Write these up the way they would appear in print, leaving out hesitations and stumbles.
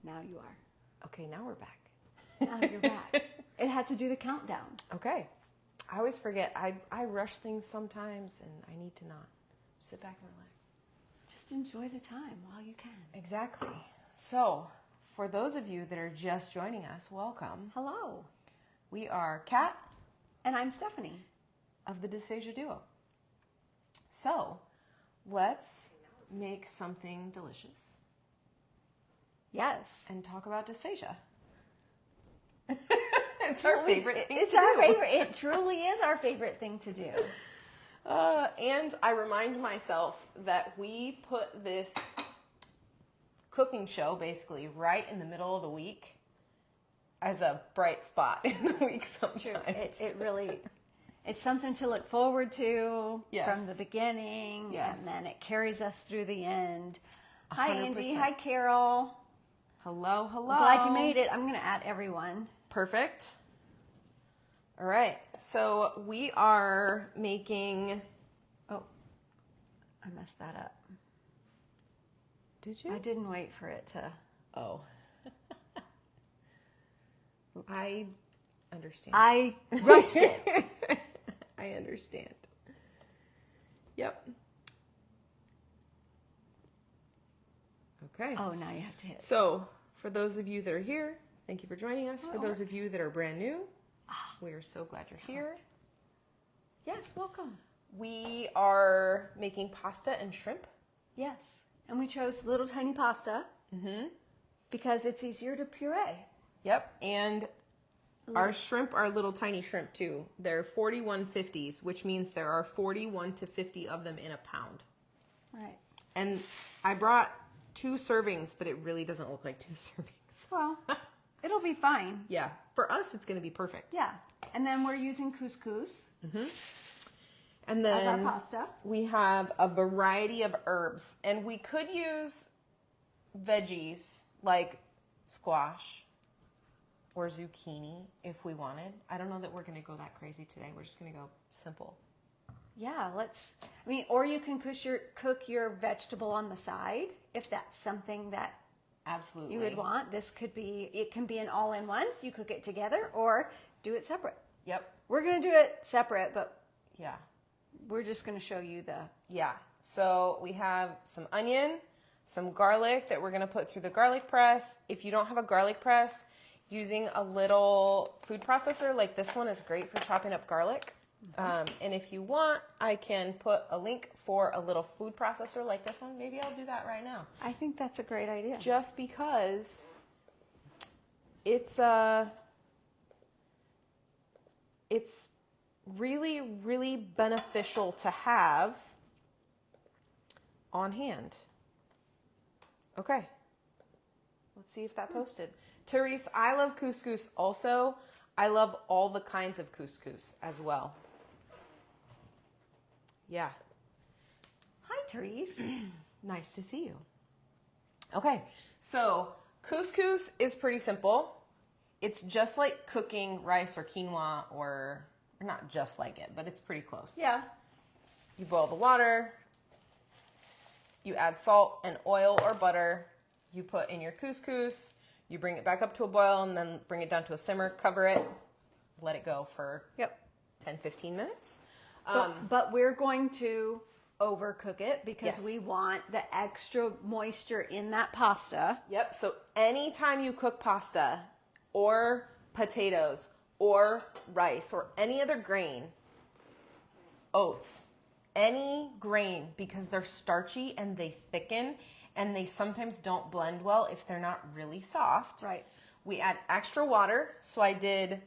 Now you are. Okay, now we're back. Now you're back. It had to do the countdown. Okay. I always forget. I rush things sometimes, and I need to not. Sit back and relax. Just enjoy the time while you can. Exactly. So, for those of you that are just joining us, welcome. Hello. We are Kat. And I'm Stephanie. Of the Dysphagia Duo. So, let's make something delicious. Yes. And talk about dysphagia. It's our favorite thing It's to our do. favorite. It truly is our favorite thing to do. And I remind myself that we put this cooking show basically right in the middle of the week as a bright spot in the week sometimes. It's true. It really, it's something to look forward to from the beginning, and then it carries us through the end. 100%. Hi, Angie. Hi, Carol. Hello, hello. I'm glad you made it. I'm going to add everyone. Perfect. All right. So we are making... Oh, I messed that up. Did you? I didn't wait for it to... Oh. I understand. I rushed it. I understand. Yep. Okay. Oh, now you have to hit. So, for those of you that are here, thank you for joining us. For those of you that are brand new, we are so glad you're here. Yes, welcome. We are making pasta and shrimp. Yes. And we chose little tiny pasta because it's easier to puree. Yep. And our shrimp are little tiny shrimp too. They're 4150s, which means there are 41 to 50 of them in a pound. Right. And I brought 2 servings, but it really doesn't look like 2 servings. Well, it'll be fine. Yeah. For us, it's going to be perfect. Yeah. And then we're using couscous And then as our pasta. We have a variety of herbs. And we could use veggies like squash or zucchini if we wanted. I don't know that we're going to go that crazy today. We're just going to go simple. Yeah, or you can cook your vegetable on the side if that's something that Absolutely you would want. It can be an all-in-one. You cook it together or do it separate. Yep. We're going to do it separate, but yeah, we're just going to show you Yeah. So we have some onion, some garlic that we're going to put through the garlic press. If you don't have a garlic press, using a little food processor like this one is great for chopping up garlic. And if you want, I can put a link for a little food processor like this one. Maybe I'll do that right now. I think that's a great idea. Just because it's really, really beneficial to have on hand. Okay. Let's see if that posted. Therese, I love couscous also. I love all the kinds of couscous as well. Yeah. Hi, Therese. Nice to see you. Okay, so couscous is pretty simple. It's just like cooking rice or quinoa, or not just like it, but it's pretty close. Yeah. You boil the water, you add salt and oil or butter, you put in your couscous, you bring it back up to a boil and then bring it down to a simmer, cover it, let it go for 10-15 minutes. But we're going to overcook it because Yes. we want the extra moisture in that pasta. Yep, so anytime you cook pasta or potatoes or rice or any other grain, oats, any grain, because they're starchy and they thicken and they sometimes don't blend well if they're not really soft. Right. We add extra water, so I did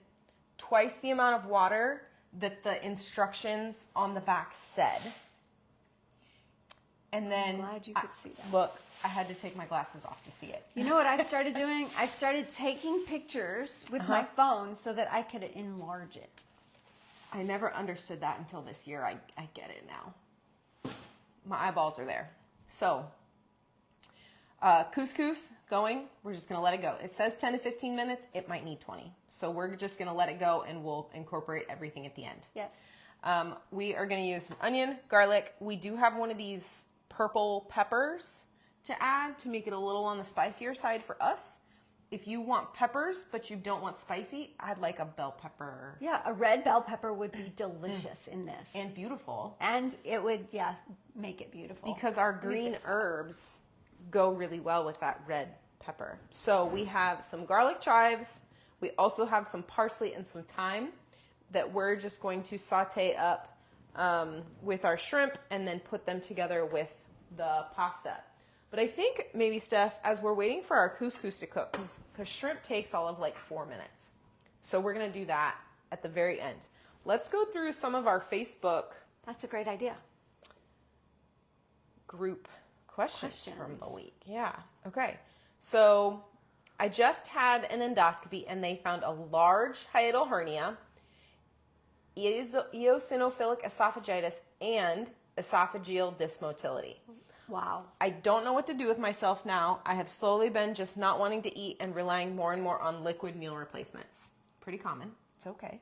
twice the amount of water that the instructions on the back said. And then I'm glad you could see that. Look, I had to take my glasses off to see it. You know what I've started doing? I've started taking pictures with my phone so that I could enlarge it. I never understood that until this year. I get it now. My eyeballs are there. So, couscous going. We're just going to let it go. It says 10 to 15 minutes. It might need 20. So we're just going to let it go and we'll incorporate everything at the end. Yes. We are going to use some onion, garlic. We do have one of these purple peppers to add to make it a little on the spicier side for us. if you want peppers, but you don't want spicy, I'd like a bell pepper. Yeah, a red bell pepper would be delicious in this. And beautiful. And it would, make it beautiful. Because our green herbs go really well with that red pepper. So we have some garlic chives. We also have some parsley and some thyme that we're just going to saute up with our shrimp and then put them together with the pasta. But I think maybe, Steph, as we're waiting for our couscous to cook, because shrimp takes all of like 4 minutes. So we're going to do that at the very end. Let's go through some of our Facebook. That's a great idea. Group questions from the week. Yeah. Okay. So I just had an endoscopy and they found a large hiatal hernia, eosinophilic esophagitis, and esophageal dysmotility. Wow. I don't know what to do with myself now. I have slowly been just not wanting to eat and relying more and more on liquid meal replacements. Pretty common. It's okay.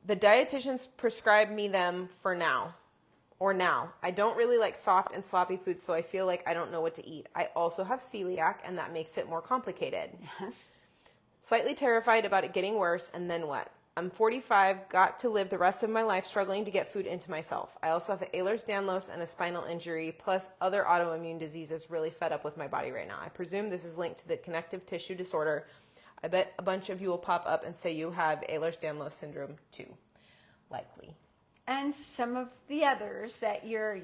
The dietitians prescribed me them for now. I don't really like soft and sloppy food, so I feel like I don't know what to eat. I also have celiac, and that makes it more complicated. Yes. Slightly terrified about it getting worse, and then what? I'm 45, got to live the rest of my life struggling to get food into myself. I also have Ehlers-Danlos and a spinal injury, plus other autoimmune diseases. Really fed up with my body right now. I presume this is linked to the connective tissue disorder. I bet a bunch of you will pop up and say you have Ehlers-Danlos syndrome too. Likely. And some of the others that you are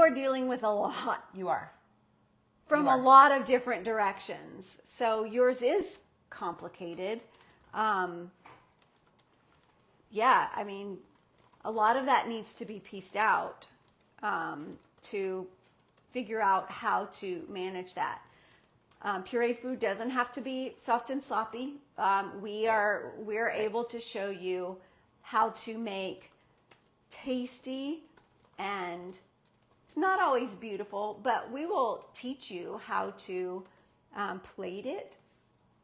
dealing with a lot. You are. From a lot of different directions. So yours is complicated. A lot of that needs to be pieced out to figure out how to manage that. Pureed food doesn't have to be soft and sloppy. We're able to show you how to make tasty, and it's not always beautiful, but we will teach you how to plate it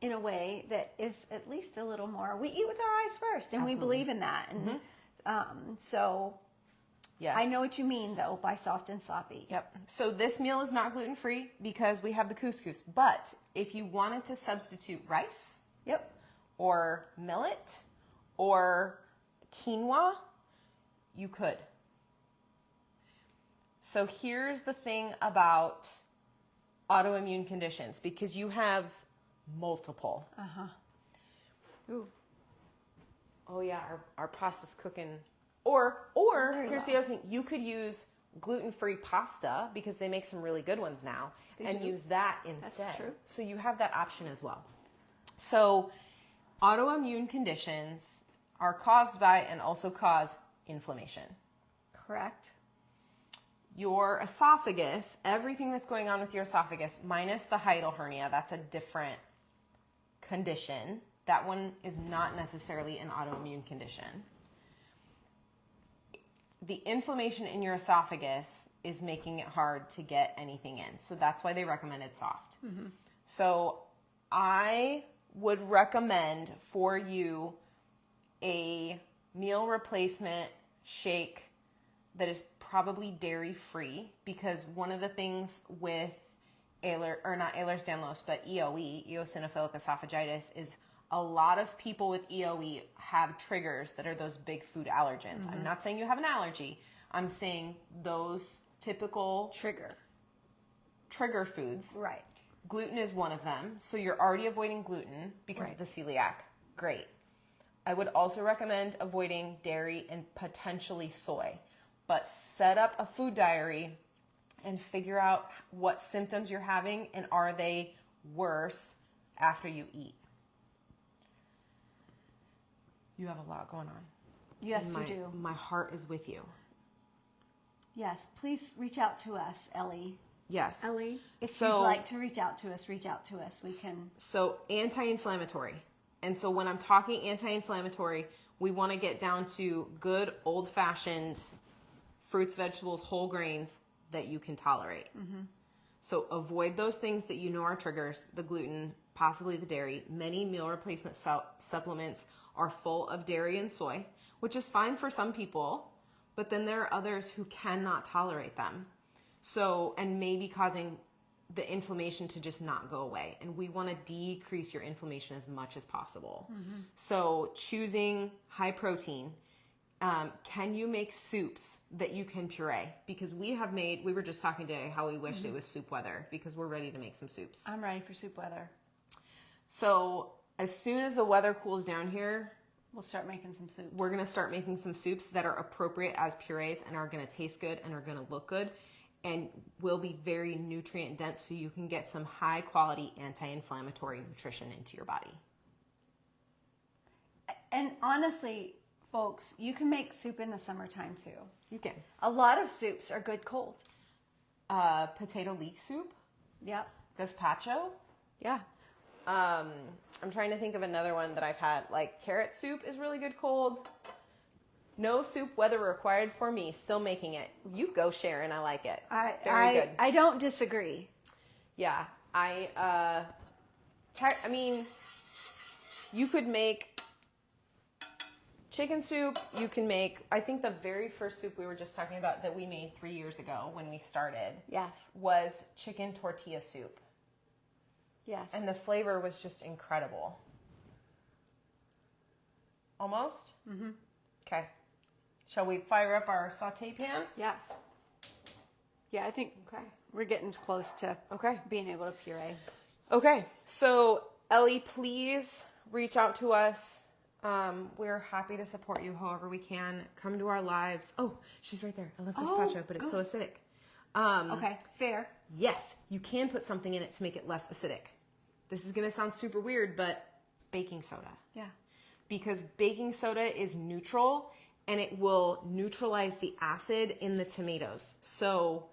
in a way that is at least a little more. We eat with our eyes first, and Absolutely. We believe in that. And so yes. I know what you mean, though, by soft and sloppy. Yep. So this meal is not gluten-free because we have the couscous. But if you wanted to substitute rice, yep, or millet, or quinoa, you could. So here's the thing about autoimmune conditions, because you have multiple. Ooh. Oh yeah, our pasta's cooking. Or here's the other thing. You could use gluten-free pasta, because they make some really good ones now, use that instead. That's true. So you have that option as well. So autoimmune conditions are caused by and also cause inflammation. Correct. Your esophagus, everything that's going on with your esophagus, minus the hiatal hernia, that's a different condition. That one is not necessarily an autoimmune condition. The inflammation in your esophagus is making it hard to get anything in. So that's why they recommended soft. Mm-hmm. So I would recommend for you a meal replacement shake that is probably dairy-free, because one of the things with Ehlers-Danlos, but EOE, eosinophilic esophagitis, is a lot of people with EOE have triggers that are those big food allergens. Mm-hmm. I'm not saying you have an allergy. I'm saying those typical trigger foods. Right. Gluten is one of them. So you're already avoiding gluten because of the celiac. Great. I would also recommend avoiding dairy and potentially soy. But set up a food diary and figure out what symptoms you're having, and are they worse after you eat. You have a lot going on. Yes, you do. My heart is with you. Yes, please reach out to us, Ellie. Yes. Ellie, if you'd like to reach out to us, reach out to us. We can. So anti-inflammatory. And so when I'm talking anti-inflammatory, we want to get down to good old-fashioned fruits, vegetables, whole grains that you can tolerate. Mm-hmm. So avoid those things that you know are triggers, the gluten, possibly the dairy. Many meal replacement supplements are full of dairy and soy, which is fine for some people, but then there are others who cannot tolerate them. So, and maybe causing the inflammation to just not go away. And we want to decrease your inflammation as much as possible. So choosing high protein. Can you make soups that you can puree? Because we were just talking today how we wished it was soup weather because we're ready to make some soups. I'm ready for soup weather. So as soon as the weather cools down here, we'll start making some soups. We're going to start making some soups that are appropriate as purees and are going to taste good and are going to look good and will be very nutrient dense so you can get some high quality anti-inflammatory nutrition into your body. And honestly, folks, you can make soup in the summertime too. You can. A lot of soups are good cold. Potato leek soup. Yep. Gazpacho. Yeah. I'm trying to think of another one that I've had. Like carrot soup is really good cold. No soup weather required for me. Still making it. You go, Sharon. I like it. Very good. I don't disagree. Yeah. I mean, you could make chicken soup. You can make, I think the very first soup we were just talking about that we made 3 years ago when we started. Yes. Was chicken tortilla soup. Yes. And the flavor was just incredible. Almost? Mm-hmm. Okay. Shall we fire up our saute pan? Yes. Yeah, I think we're getting close to being able to puree. Okay. So, Ellie, please reach out to us. We're happy to support you however we can. Come to our lives. Oh, she's right there. I love gazpacho, but it's so acidic. Okay, fair. Yes, you can put something in it to make it less acidic. This is going to sound super weird, but baking soda. Yeah. Because baking soda is neutral and it will neutralize the acid in the tomatoes. So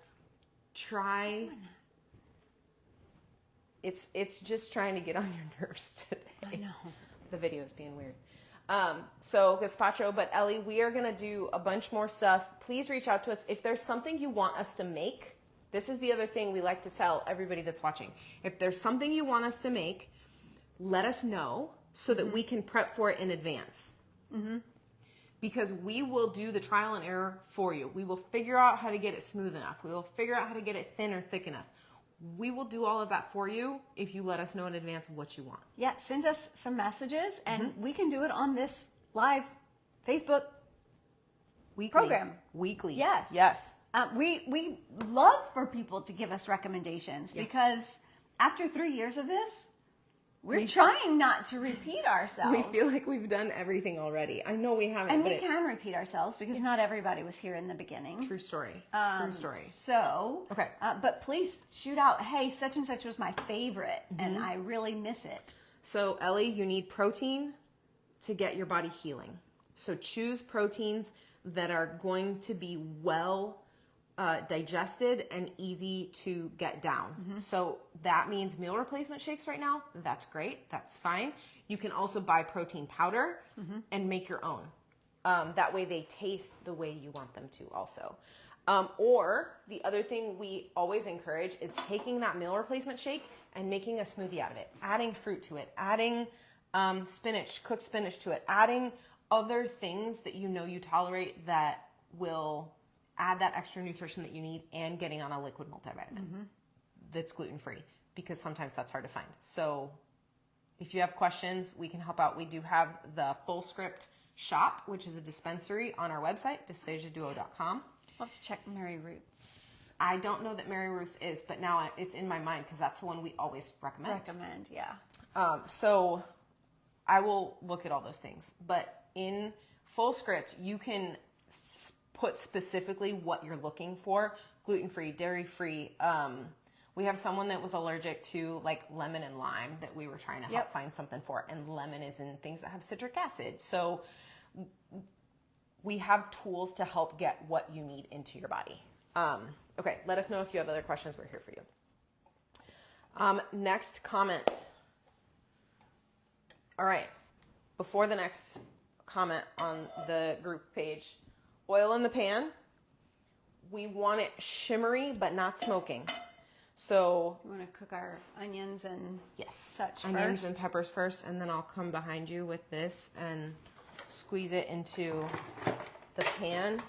try. It's just trying to get on your nerves today. I know. The video is being weird. So gazpacho, but Ellie, we are going to do a bunch more stuff. Please reach out to us. If there's something you want us to make, this is the other thing we like to tell everybody that's watching. If there's something you want us to make, let us know so that we can prep for it in advance. Mm-hmm. Because we will do the trial and error for you. We will figure out how to get it smooth enough. We will figure out how to get it thin or thick enough. We will do all of that for you if you let us know in advance what you want. Yeah, send us some messages and we can do it on this live Facebook program. Weekly. Yes. Yes. We love for people to give us recommendations because after 3 years of this, we're trying not to repeat ourselves. We feel like we've done everything already. I know we haven't. And we can repeat ourselves because not everybody was here in the beginning. True story. True story. So, okay. But please shoot out, hey, such and such was my favorite and I really miss it. So, Ellie, you need protein to get your body healing. So choose proteins that are going to be well digested and easy to get down. So that means meal replacement shakes right now. That's great. That's fine. You can also buy protein powder and make your own. That way they taste the way you want them to also. Or the other thing we always encourage is taking that meal replacement shake and making a smoothie out of it, adding fruit to it, adding spinach, cooked spinach to it, adding other things that you know you tolerate that will add that extra nutrition that you need and getting on a liquid multivitamin that's gluten-free because sometimes that's hard to find. So if you have questions, we can help out. We do have the Full Script shop, which is a dispensary on our website, dysphagiaduo.com. I'll have to check Mary Ruth's. I don't know that Mary Ruth's is, but now it's in my mind because that's the one we always recommend. Yeah. So I will look at all those things. But in Full Script, you can put specifically what you're looking for. Gluten-free, dairy-free. We have someone that was allergic to like lemon and lime that we were trying to help find something for. And lemon is in things that have citric acid. So we have tools to help get what you need into your body. Okay, let us know if you have other questions. We're here for you. Next comment. All right, before the next comment on the group page, oil in the pan. We want it shimmery but not smoking. So you want to cook our onions and such onions first? And peppers first, and then I'll come behind you with this and squeeze it into the pan.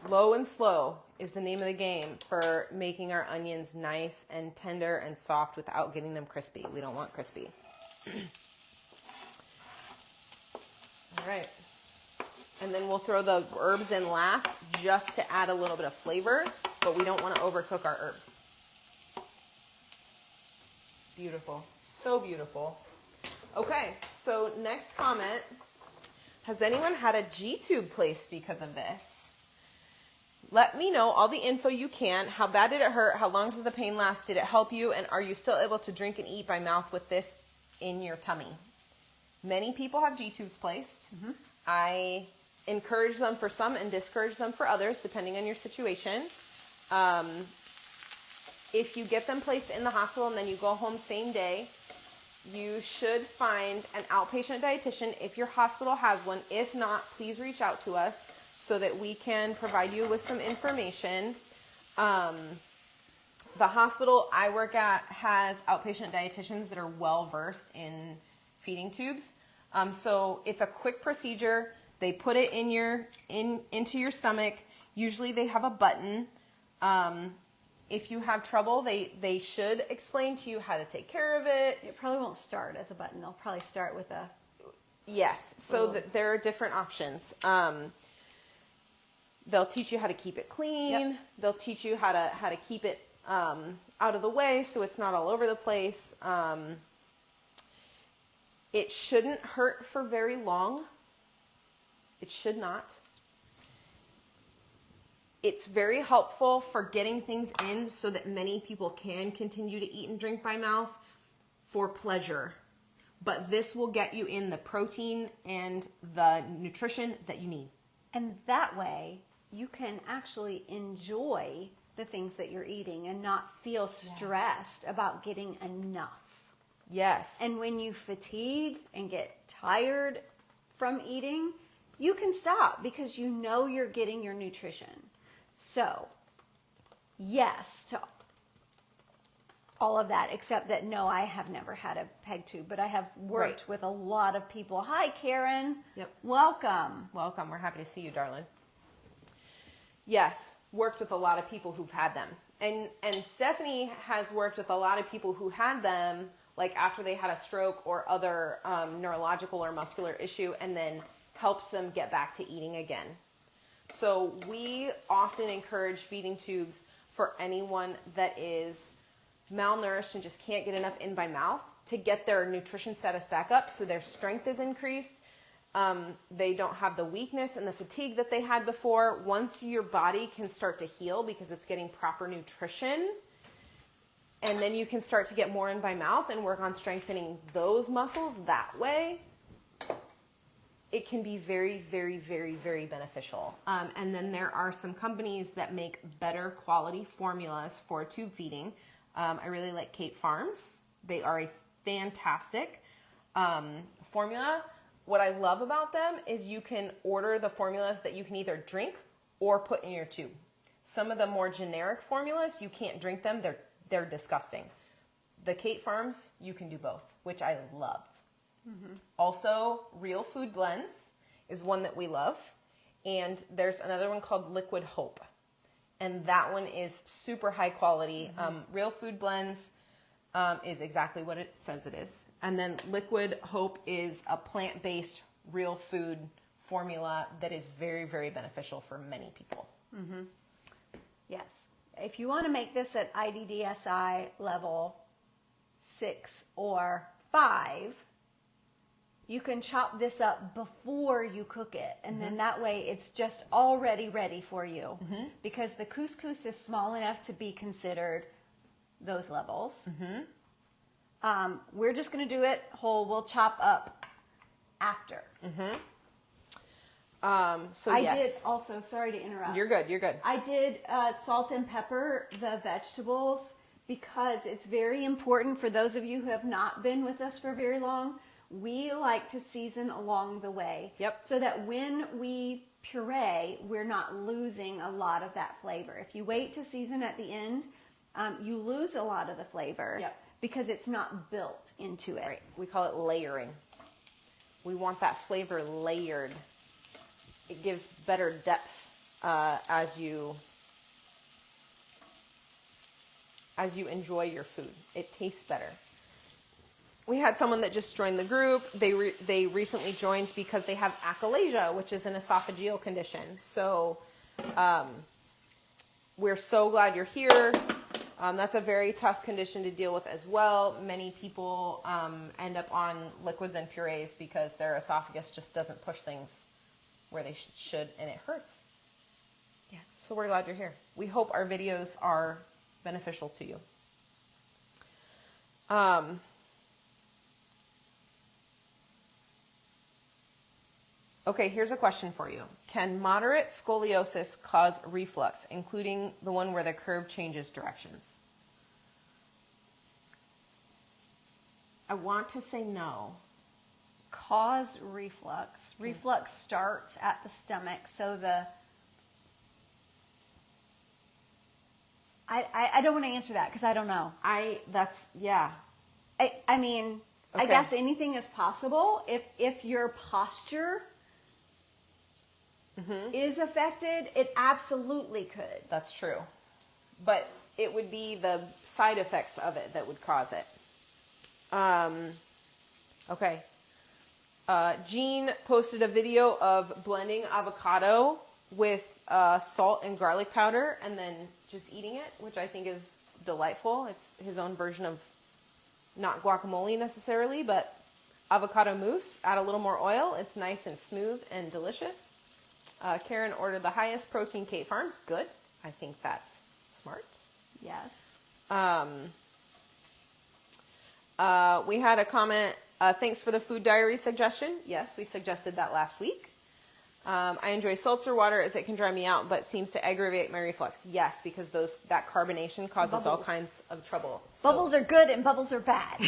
Low and slow. is the name of the game for making our onions nice and tender and soft without getting them crispy. We don't want crispy. All right. And then we'll throw the herbs in last just to add a little bit of flavor, but we don't want to overcook our herbs. Beautiful. So beautiful. Okay, so next comment. Has anyone had a G-tube placed because of this? Let me know all the info you can. How bad did it hurt? How long does the pain last? Did it help you? And are you still able to drink and eat by mouth with this in your tummy? Many people have G-tubes placed. Mm-hmm. I encourage them for some and discourage them for others, depending on your situation. If you get them placed in the hospital and then you go home same day, you should find an outpatient dietitian if your hospital has one. If not, please reach out to us so that we can provide you with some information. The hospital I work at has outpatient dietitians that are well versed in feeding tubes. So it's a quick procedure. They put it into your stomach. Usually they have a button. If you have trouble, they should explain to you how to take care of it. It probably won't start as a button. They'll probably start with a... Yes, so there are different options. They'll teach you how to keep it clean. Yep. They'll teach you how to keep it out of the way so it's not all over the place. It shouldn't hurt for very long. It should not. It's very helpful for getting things in so that many people can continue to eat and drink by mouth for pleasure. But this will get you in the protein and the nutrition that you need. And that way, you can actually enjoy the things that you're eating and not feel stressed about getting enough. Yes. And when you fatigue and get tired from eating, you can stop because you know you're getting your nutrition. So, yes to all of that, except that no, I have never had a peg tube, but I have worked with a lot of people. Hi, Karen. Yep. Welcome. Welcome. We're happy to see you, darling. Yes, worked with a lot of people who've had them. And Stephanie has worked with a lot of people who had them, like after they had a stroke or other neurological or muscular issue, and then helps them get back to eating again. So we often encourage feeding tubes for anyone that is malnourished and just can't get enough in by mouth to get their nutrition status back up so their strength is increased. They don't have the weakness and the fatigue that they had before. Once your body can start to heal because it's getting proper nutrition, and then you can start to get more in by mouth and work on strengthening those muscles that way, it can be very, very, very, very beneficial. And then there are some companies that make better quality formulas for tube feeding. I really like Kate Farms. They are a fantastic formula. What I love about them is you can order the formulas that you can either drink or put in your tube. Some of the more generic formulas, you can't drink them. They're disgusting. The Kate Farms, you can do both, which I love. Mm-hmm. Also, Real Food Blends is one that we love. And there's another one called Liquid Hope. And that one is super high quality. Mm-hmm. Real Food Blends is exactly what it says it is. And then Liquid Hope is a plant-based real food formula that is very, very beneficial for many people. Mm-hmm. Yes. If you want to make this at IDDSI level 6 or 5, you can chop this up before you cook it. And then that way it's just already ready for you. Mm-hmm. Because the couscous is small enough to be considered those levels. Mm-hmm. We're just going to do it whole. We'll chop up after. Mm-hmm. I did also, sorry to interrupt. You're good, you're good. I did salt and pepper the vegetables because it's very important for those of you who have not been with us for very long. We like to season along the way. Yep. So that when we puree, we're not losing a lot of that flavor. If you wait to season at the end, you lose a lot of the flavor because it's not built into it. Right. We call it layering. We want that flavor layered. It gives better depth as you as you enjoy your food. It tastes better. We had someone that just joined the group. They recently joined because they have achalasia, which is an esophageal condition. So we're so glad you're here. That's a very tough condition to deal with as well. Many people end up on liquids and purees because their esophagus just doesn't push things where they should, and it hurts. Yes. So we're glad you're here. We hope our videos are beneficial to you. Okay, here's a question for you. Can moderate scoliosis cause reflux, including the one where the curve changes directions? I want to say no. Cause reflux. Reflux starts at the stomach, so I don't want to answer that because I don't know. Yeah. I mean, Okay. I guess anything is possible if your posture is affected. It absolutely could. That's true. But it would be the side effects of it that would cause it. Okay. Jean posted a video of blending avocado with salt and garlic powder and then just eating it, which I think is delightful. It's his own version of not guacamole necessarily, but avocado mousse. Add a little more oil. It's nice and smooth and delicious. Karen ordered the highest protein Kate Farms. Good. I think that's smart. Yes. We had a comment, thanks for the food diary suggestion. Yes, we suggested that last week. I enjoy seltzer water as it can dry me out, but seems to aggravate my reflux. Yes, because that carbonation causes all kinds of trouble. Bubbles are good and bubbles are bad.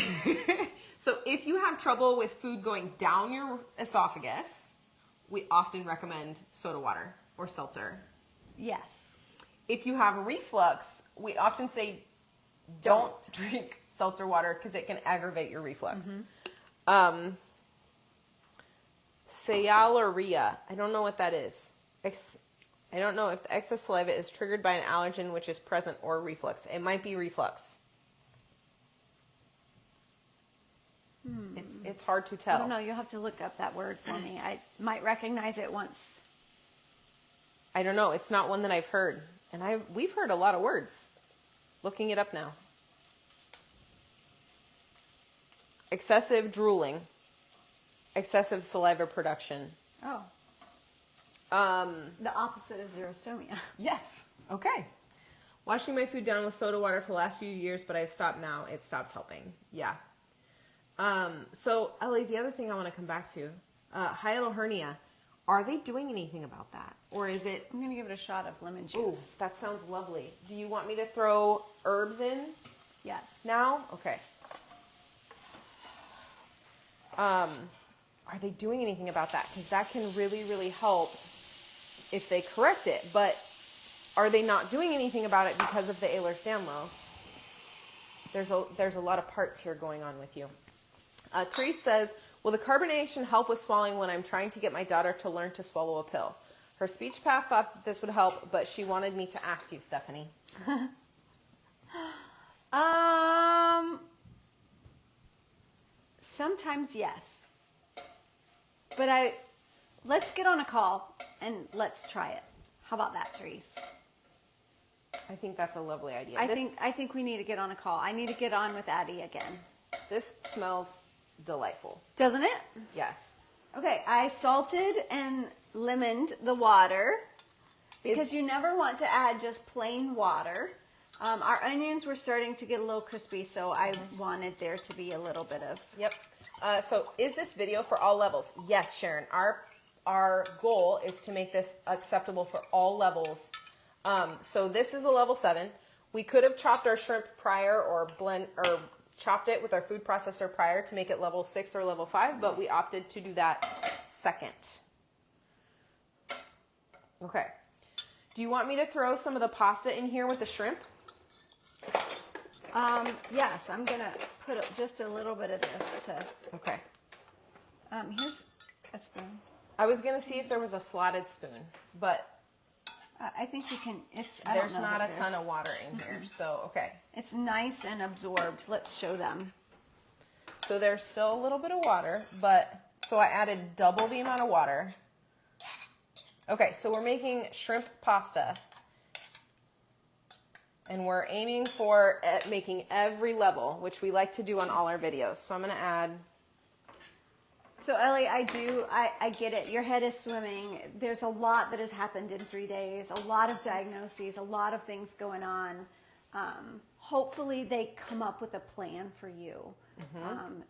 So if you have trouble with food going down your esophagus, we often recommend soda water or seltzer. Yes. If you have reflux, we often say don't drink seltzer water because it can aggravate your reflux. Sialorrhea. I don't know what that is. I don't know if the excess saliva is triggered by an allergen which is present or reflux. It might be reflux. It's hard to tell. I don't know. You'll have to look up that word for me. I might recognize it once. I don't know. It's not one that I've heard. And we've heard a lot of words. Looking it up now. Excessive drooling. Excessive saliva production. Oh. The opposite of xerostomia. Yes. Okay. Washing my food down with soda water for the last few years, but I've stopped now. It stopped helping. Yeah. So, Ellie, the other thing I want to come back to, hiatal hernia. Are they doing anything about that? Or is it... I'm going to give it a shot of lemon juice. Ooh, that sounds lovely. Do you want me to throw herbs in Yes. now? Okay. Are they doing anything about that? Because that can really, really help if they correct it. But are they not doing anything about it because of the Ehlers-Danlos? There's a lot of parts here going on with you. Therese says, will the carbonation help with swallowing when I'm trying to get my daughter to learn to swallow a pill? Her speech path thought this would help, but she wanted me to ask you, Stephanie. Sometimes yes. But let's get on a call and let's try it. How about that, Therese? I think that's a lovely idea. I think we need to get on a call. I need to get on with Addie again. This smells delightful. Doesn't it? Yes. Okay, I salted and lemoned the water because you never want to add just plain water. Our onions were starting to get a little crispy, so I wanted there to be a little bit of... Yep. So is this video for all levels? Yes, Sharon. Our goal is to make this acceptable for all levels. So this is a level 7. We could have chopped our shrimp prior or chopped it with our food processor prior to make it level 6 or level 5, but we opted to do that second. Okay. Do you want me to throw some of the pasta in here with the shrimp? Yes, I'm going to put just a little bit of this to... Okay. Here's a spoon. I was going to see if there was a slotted spoon, but I think you can, There's not a ton of water in here, so okay. It's nice and absorbed. Let's show them. So there's still a little bit of water, but, so I added double the amount of water. Okay, so we're making shrimp pasta. And we're aiming for making every level, which we like to do on all our videos. So I'm going to add. So Ellie, I get it. Your head is swimming. There's a lot that has happened in 3 days, a lot of diagnoses, a lot of things going on. Hopefully they come up with a plan for you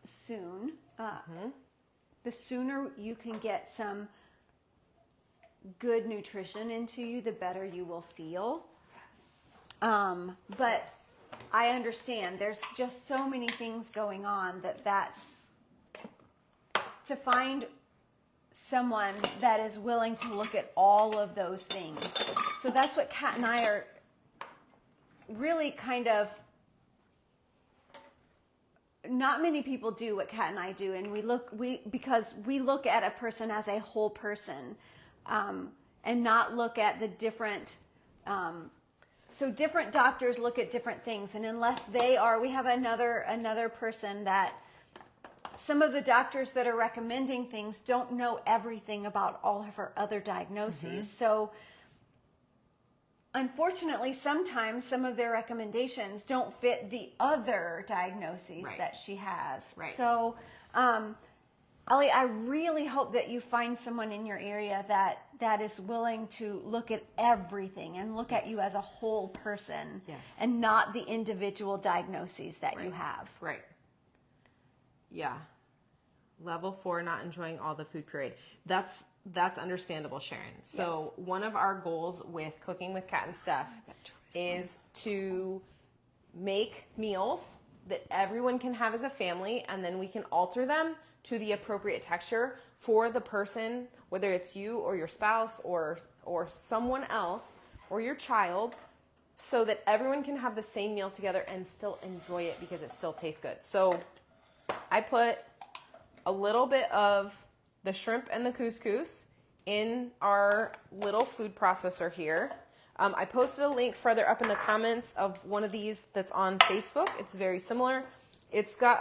soon. The sooner you can get some good nutrition into you, the better you will feel. But I understand there's just so many things going on that's to find someone that is willing to look at all of those things. So that's what Kat and I are really kind of, not many people do what Kat and I do. And because we look at a person as a whole person, and not look at the different, so different doctors look at different things, and unless they are, we have another person that some of the doctors that are recommending things don't know everything about all of her other diagnoses. So unfortunately, sometimes some of their recommendations don't fit the other diagnoses that she has. Right. So, Ellie, I really hope that you find someone in your area that is willing to look at everything and look at you as a whole person, and not the individual diagnoses that you have. Right. Yeah. Level 4, not enjoying all the food pureed. That's understandable, Sharon. So one of our goals with Cooking with Kat and Steph is to make meals that everyone can have as a family, and then we can alter them to the appropriate texture for the person, whether it's you or your spouse or someone else or your child, so that everyone can have the same meal together and still enjoy it because it still tastes good. So I put a little bit of the shrimp and the couscous in our little food processor here. I posted a link further up in the comments of one of these that's on Facebook. It's very similar. It's got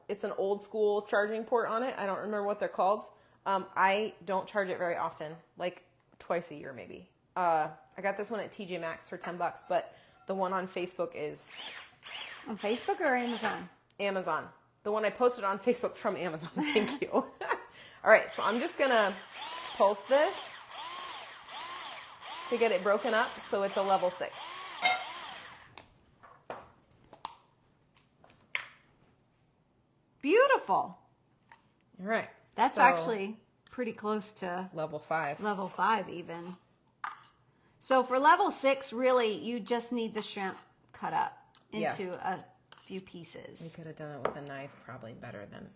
it's an old school charging port on it. I don't remember what they're called. I don't charge it very often, like twice a year maybe. I got this one at TJ Maxx for $10, but the one on Facebook is... On Facebook or Amazon? Amazon. The one I posted on Facebook from Amazon. Thank you. All right, so I'm just going to pulse this to get it broken up so it's a level 6. Beautiful. All right. That's actually pretty close to level 5. Level 5 even. So for level 6, really, you just need the shrimp cut up into a few pieces. You could have done it with a knife probably better than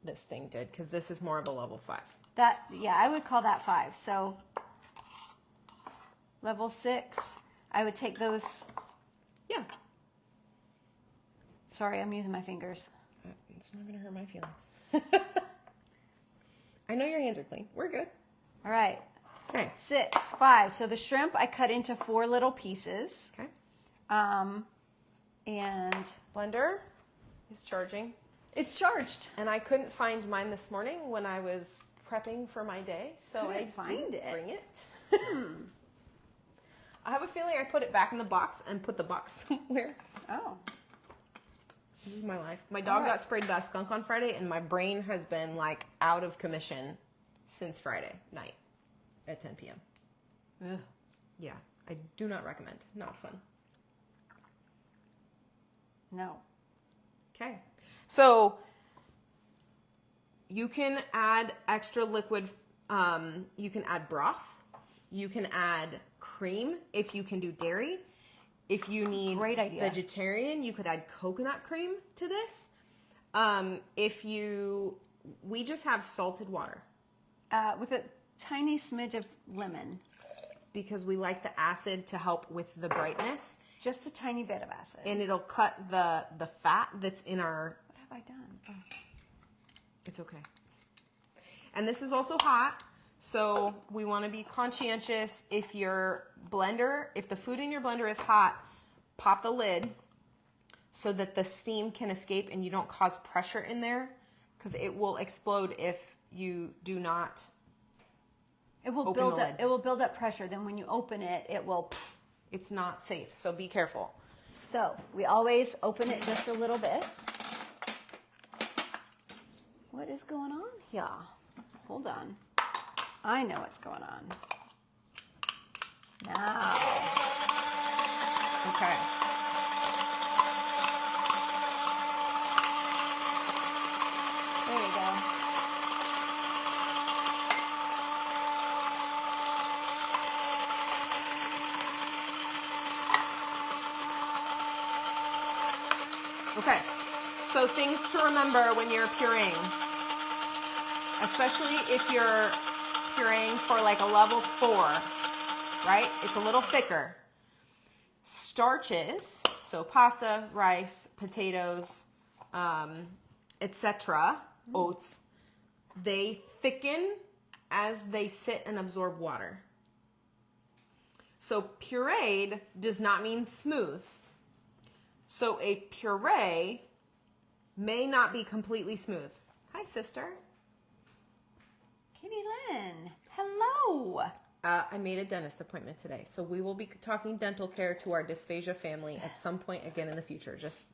this thing did, because this is more of a level 5. I would call that 5. So level 6, I would take those. Yeah. Sorry, I'm using my fingers. It's not going to hurt my feelings. I know your hands are clean. We're good. All right. Okay. 6, 5. So the shrimp I cut into 4 little pieces. Okay. And blender is charging. It's charged. And I couldn't find mine this morning when I was prepping for my day, so I didn't bring it. I have a feeling I put it back in the box and put the box somewhere. Oh. This is my life. My dog got sprayed by a skunk on Friday, and my brain has been like out of commission since Friday night at 10 p.m. Ugh. Yeah, I do not recommend. Not fun. No. Okay. So you can add extra liquid. You can add broth. You can add cream if you can do dairy. If you need great idea. Vegetarian, you could add coconut cream to this. We just have salted water. With a tiny smidge of lemon. Because we like the acid to help with the brightness. Just a tiny bit of acid. And it'll cut the fat that's in our... What have I done? Oh. It's okay. And this is also hot, So we want to be conscientious. If the food in your blender is hot, pop the lid so that the steam can escape and you don't cause pressure in there, because it will explode if you do not open the lid. It will build up pressure. Then when you open it, it will. It's not safe, so be careful. So we always open it just a little bit. What is going on here? Hold on. I know what's going on. Now. Okay. There you go. Okay. So things to remember when you're pureeing, especially if you're pureeing for like a level 4, right? It's a little thicker. Starches, so pasta, rice, potatoes, etc., oats, they thicken as they sit and absorb water. So pureed does not mean smooth. So a puree may not be completely smooth. Hi, sister. Kitty Lynn, hello. I made a dentist appointment today, so we will be talking dental care to our dysphagia family at some point again in the future. Just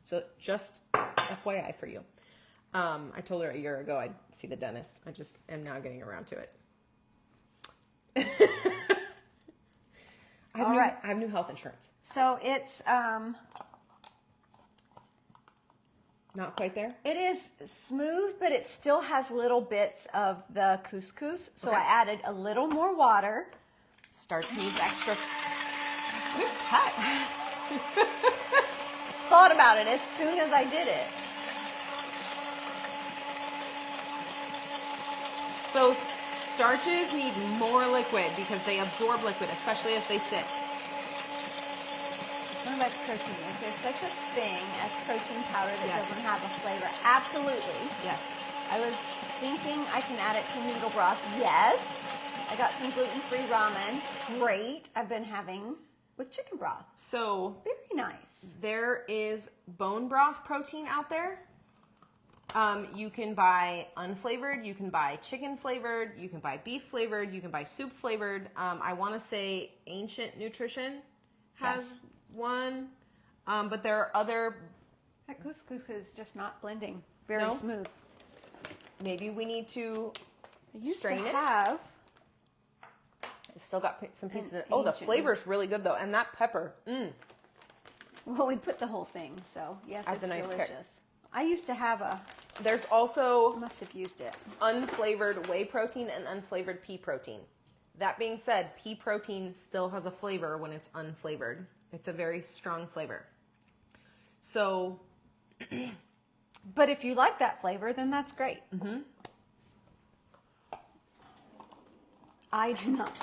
FYI for you. I told her a year ago I'd see the dentist. I just am now getting around to it. I have new health insurance. So it's Not quite there? it is smooth, but it still has little bits of the couscous. So Okay. I added a little more water. Starch needs extra. Good cut. Thought about it as soon as I did it. So starches need more liquid because they absorb liquid, especially as they sit. What about protein? Is there such a thing as protein powder that Yes. doesn't have a flavor? Absolutely. Yes. I was thinking I can add it to noodle broth. Yes. I got some gluten-free ramen. Great. I've been having with chicken broth. So Very nice. there is bone broth protein out there. You can buy unflavored, you can buy chicken flavored, you can buy beef flavored, you can buy soup flavored. I want to say Ancient Nutrition has one, but there are other. That couscous is just not blending very No? smooth. Maybe we need to I used strain to it. have. It's still got some pieces in it. An Oh, the Ancient. flavor's really good though, and that pepper. Well, we put the whole thing, so yes, Adds it's a nice kick. delicious. I used to have a. There's also Must have used it. unflavored whey protein and unflavored pea protein. That being said, pea protein still has a flavor when it's unflavored. It's a very strong flavor. So, But if you like that flavor, then that's great. I do not.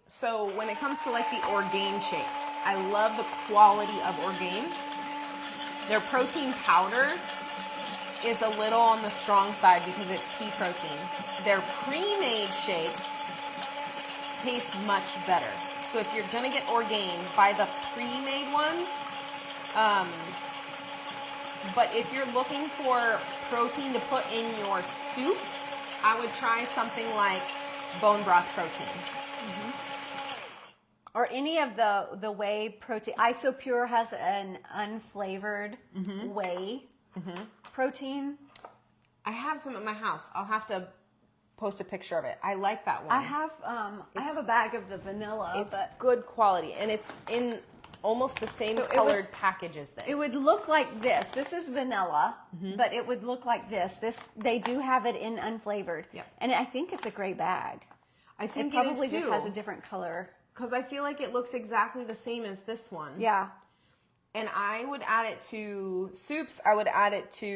so when it comes to like the Orgain shakes, I love the quality of Orgain. Their protein powder is a little on the strong side because it's pea protein. Their pre-made shakes taste much better. So if you're gonna get Orgain, buy the pre-made ones. But if you're looking for protein to put in your soup, I would try something like bone broth protein. Or any of the whey protein. Isopure has an unflavored whey protein. I have some at my house. I'll have to post a picture of it. I like that one. I have a bag of the vanilla, It's but good quality, and it's in almost the same So it colored package as this. it would look like this. This is vanilla, but it would look like this. They do have it in unflavored. Yep. And I think it's a gray bag. I think It probably is just too, has a different color. because I feel like it looks exactly the same as this one. Yeah. And I would add it to soups. I would add it to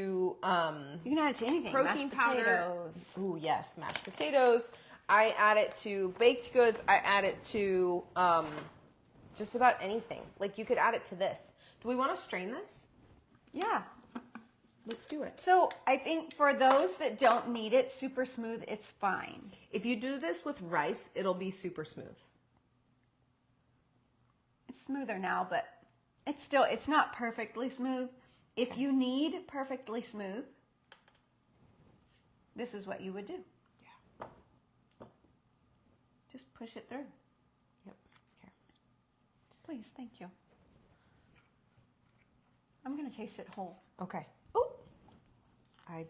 You can add it to anything. protein Mashed powder. potatoes. Ooh, yes, mashed potatoes. I add it to baked goods. I add it to just about anything. Like you could add it to this. Do we want to strain this? Yeah. let's do it. So I think for those that don't need it super smooth, it's fine. If you do this with rice, it'll be super smooth. It's smoother now, but it's not perfectly smooth. If you need perfectly smooth, this is what you would do. Yeah. Just push it through. Yep. Here. Please, thank you. I'm going to taste it whole. Okay. Oh, I'm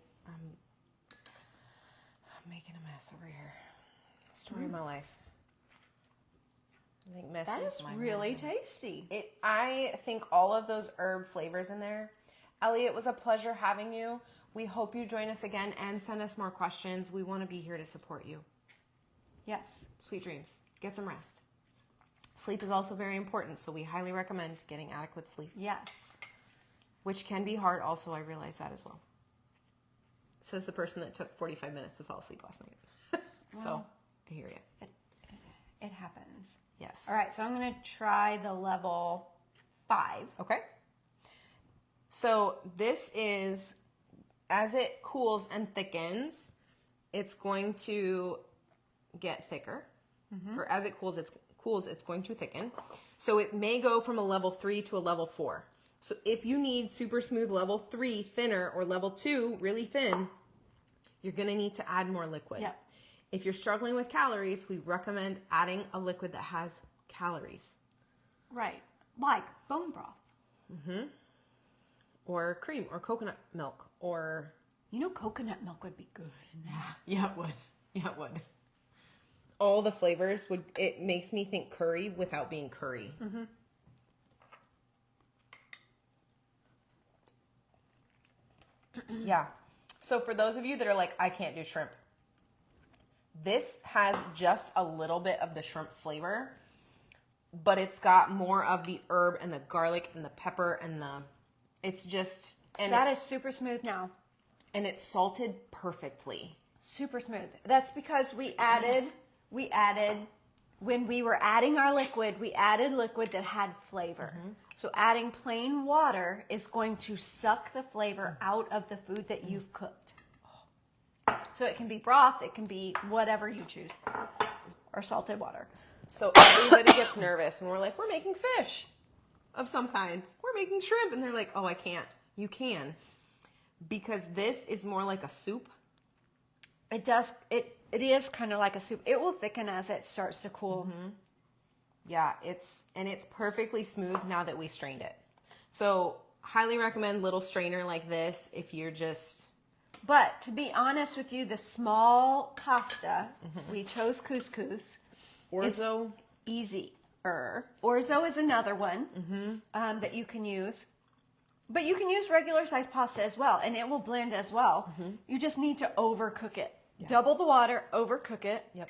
making a mess over here. Story of my life. I think mess That is really tasty. I think all of those herb flavors in there. Ellie, it was a pleasure having you. We hope you join us again and send us more questions. We want to be here to support you. Yes. Sweet dreams. Get some rest. Sleep is also very important, so we highly recommend getting adequate sleep. Yes. Which can be hard also, I realize that as well. Says the person that took 45 minutes to fall asleep last night. So, I hear you. It happens. Yes. All right, so I'm going to try the level 5. Okay. So this is, as it cools and thickens, it's going to get thicker. Or as it cools, it's going to thicken. So it may go from a level 3 to a level 4. So if you need super smooth level 3 thinner or level 2 really thin, you're going to need to add more liquid. Yep. If you're struggling with calories, we recommend adding a liquid that has calories. Right. Like bone broth. Or cream or coconut milk or... You know, coconut milk would be good in that. Yeah, it would. Yeah, it would. All the flavors would... It makes me think curry without being curry. Yeah. So for those of you that are like, I can't do shrimp, this has just a little bit of the shrimp flavor, but it's got more of the herb and the garlic and the pepper and the... It's just... And That is super smooth now. And it's salted perfectly. Super smooth. That's because we added, when we were adding our liquid, we added liquid that had flavor. So adding plain water is going to suck the flavor out of the food that you've cooked. So it can be broth, it can be whatever you choose, or salted water. So everybody gets nervous when we're like, we're making fish of some kind. We're making shrimp. And they're like, oh, I can't. You can. Because this is more like a soup. It does, it is kind of like a soup. It will thicken as it starts to cool. Yeah, it's perfectly smooth now that we strained it. So highly recommend little strainer like this if you're just... But to be honest with you, the small pasta, we chose couscous. Orzo. Easier. Orzo is another one that you can use. But you can use regular size pasta as well, and it will blend as well. You just need to overcook it. Yeah. Double the water, overcook it. Yep.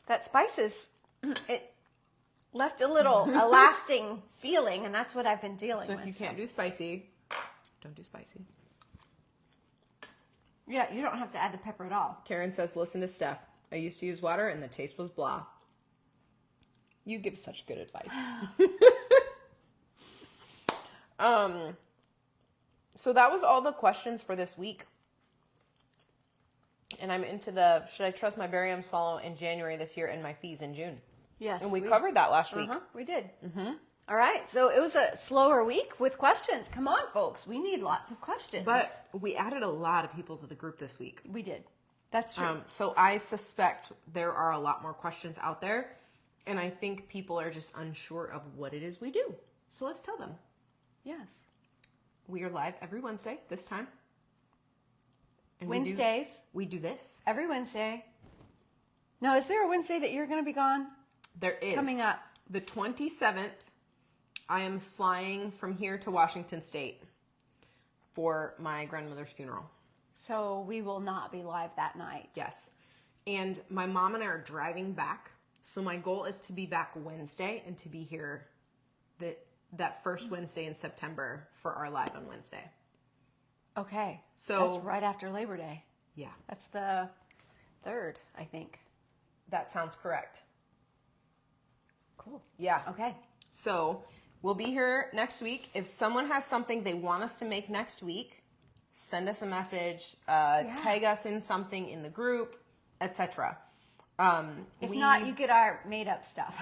That spices, it left a lasting feeling, and that's what I've been dealing with. So if you can't do spicy, don't do spicy. Yeah, you don't have to add the pepper at all. Karen says, listen to Steph. I used to use water and the taste was blah. You give such good advice. So that was all the questions for this week. And I'm into the, should I trust my barium swallow in January this year and my fees in June? Yes. And we covered that last week. We did. All right. So it was a slower week with questions. Come on, folks. We need lots of questions. But we added a lot of people to the group this week. We did. That's true. So I suspect there are a lot more questions out there. And I think people are just unsure of what it is we do. So let's tell them. Yes. We are live every Wednesday this time. And Wednesdays. We do this. Every Wednesday. Now, is there a Wednesday that you're going to be gone? There is. Coming up. The 27th, I am flying from here to Washington State for my grandmother's funeral. So we will not be live that night. Yes. And my mom and I are driving back. So my goal is to be back Wednesday and to be here that first Wednesday in September for our live on Wednesday. Okay. So that's right after Labor Day. Yeah. That's the 3rd, I think. That sounds correct. Cool. Yeah. Okay. So We'll be here next week. If someone has something they want us to make next week, send us a message, tag us in something in the group, etc. If not, you get our made up stuff.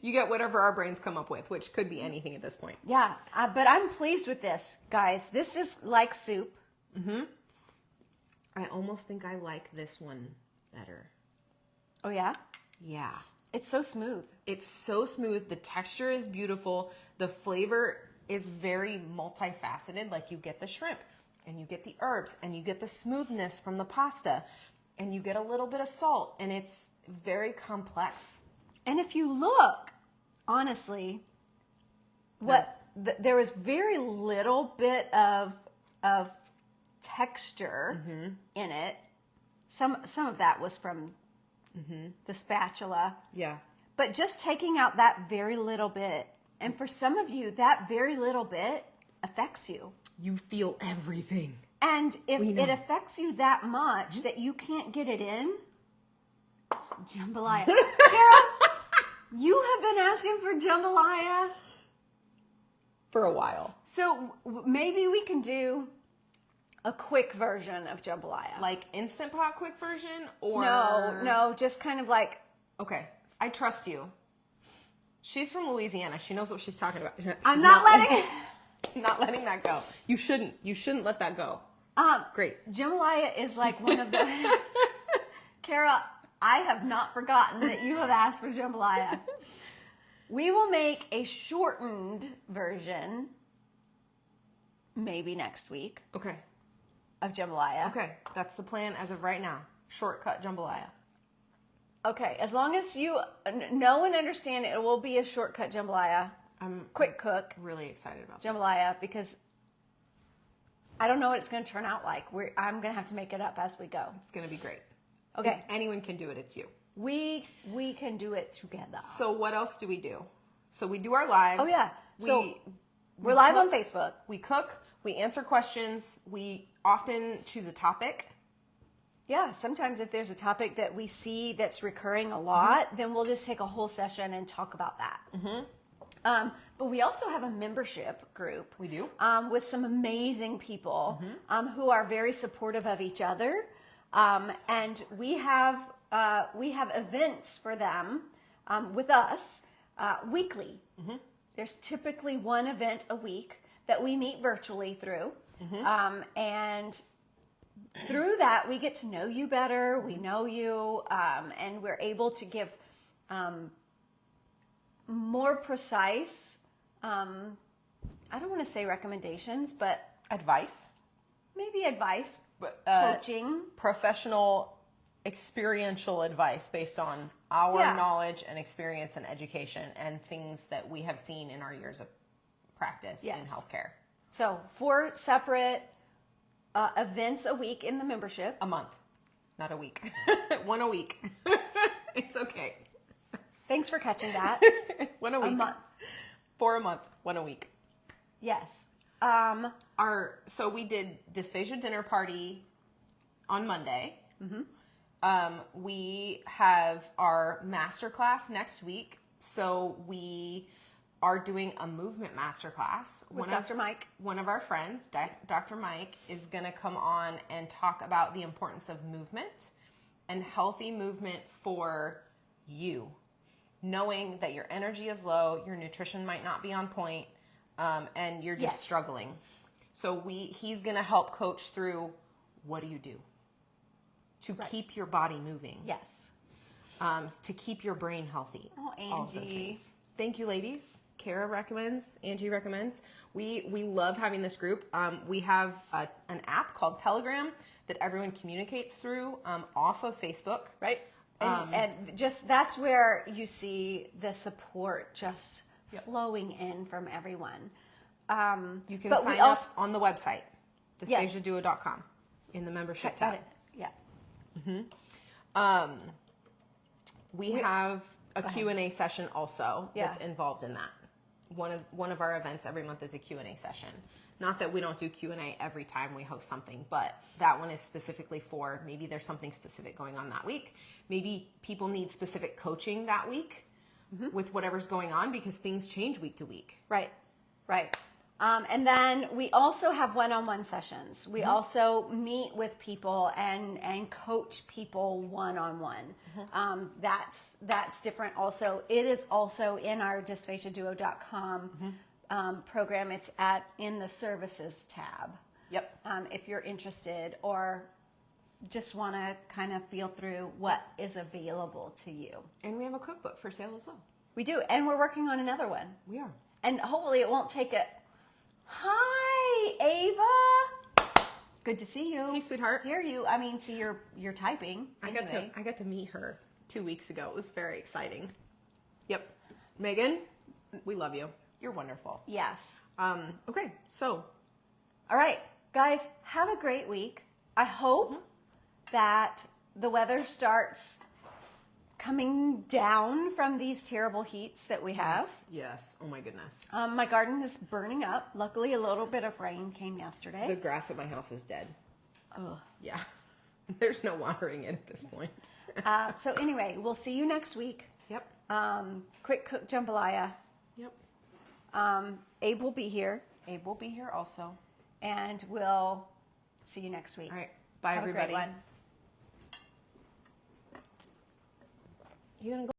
You get whatever our brains come up with, which could be anything at this point. Yeah, but I'm pleased with this, guys. This is like soup. I almost think I like this one better. Oh, yeah? Yeah. It's so smooth. It's so smooth. The texture is beautiful. The flavor is very multifaceted. Like you get the shrimp and you get the herbs and you get the smoothness from the pasta and you get a little bit of salt, and it's very complex. And if you look, honestly, there was very little bit of texture in it. Some of that was from the spatula. Yeah. But just taking out that very little bit, and for some of you, that very little bit affects you. You feel everything. And if it affects you that much that you can't get it in, jambalaya. Carol, you have been asking for jambalaya For a while. So maybe we can do a quick version of jambalaya. Like Instant Pot quick version, or... No, just kind of like... Okay, I trust you. She's from Louisiana. She knows what she's talking about. I'm not letting... Not letting that go. You shouldn't. You shouldn't let that go. Great. Jambalaya is like one of the... Kara, I have not forgotten that you have asked for jambalaya. We will make a shortened version, maybe next week. Okay. Of jambalaya. Okay, that's the plan as of right now. Shortcut jambalaya. Okay, as long as you know and understand it will be a shortcut jambalaya. Quick cook. Really excited about jambalaya because I don't know what it's going to turn out like. I'm going to have to make it up as we go. It's going to be great. Okay. If anyone can do it, it's you. We can do it together. So what else do we do? So we do our lives. Oh yeah. So we're live on Facebook. We cook. We answer questions. We often choose a topic. Yeah, sometimes if there's a topic that we see that's recurring a lot, then we'll just take a whole session and talk about that. But we also have a membership group. We do. With some amazing people who are very supportive of each other. And we have events for them with us weekly. There's typically one event a week that we meet virtually through. And through that, we get to know you better. We know you, and we're able to give more precise, I don't want to say recommendations, but advice. Maybe advice, coaching. Professional, experiential advice based on our knowledge and experience and education and things that we have seen in our years of practice in healthcare. So 4 separate events a week in the membership. A month, not a week. One a week. It's okay. Thanks for catching that. One a week. A month. 4 a month, 1 a week. Yes. So we did Dysphagia dinner party on Monday. We have our masterclass next week. So we are doing a movement masterclass with Dr. Mike. One of our friends, Dr. Mike, is going to come on and talk about the importance of movement and healthy movement for you. Knowing that your energy is low, your nutrition might not be on point, and you're just struggling. So he's going to help coach through what do you do to keep your body moving. Yes. To keep your brain healthy. Oh, Angie. All of those things. Thank you, ladies. Kara recommends. Angie recommends. We love having this group. We have an app called Telegram that everyone communicates through off of Facebook. Right. And just that's where you see the support just flowing in from everyone. You can sign up on the website, dysphagiaduo.com, in the membership tab. We have a Q&A session also that's involved in that. One of our events every month is a Q&A session. Not that we don't do Q&A every time we host something, but that one is specifically for maybe there's something specific going on that week. Maybe people need specific coaching that week. with whatever's going on because things change week to week. Right, right. And then we also have one-on-one sessions. We also meet with people and coach people one-on-one. That's different also. It is also in our dysphagiaduo.com program. It's in the services tab. Yep. If you're interested or just want to kind of feel through what is available to you. And we have a cookbook for sale as well. We do. And we're working on another one. We are. And hopefully it won't take it. Hi, Ava. Good to see you. Hey, sweetheart. Hear you. See you're typing. Anyway. I got to meet her 2 weeks ago. It was very exciting. Yep. Megan, we love you. You're wonderful. Yes. Okay, so. All right, guys, have a great week. I hope that the weather starts coming down from these terrible heats that we have. Yes. Oh my goodness. My garden is burning up. Luckily, a little bit of rain came yesterday. The grass at my house is dead. Oh. Yeah. There's no watering it at this point. So anyway, we'll see you next week. Yep. Quick cook jambalaya. Yep. Abe will be here, Abe will be here also. and we'll see you next week. All right. Bye, Have everybody. a great one. You gonna go?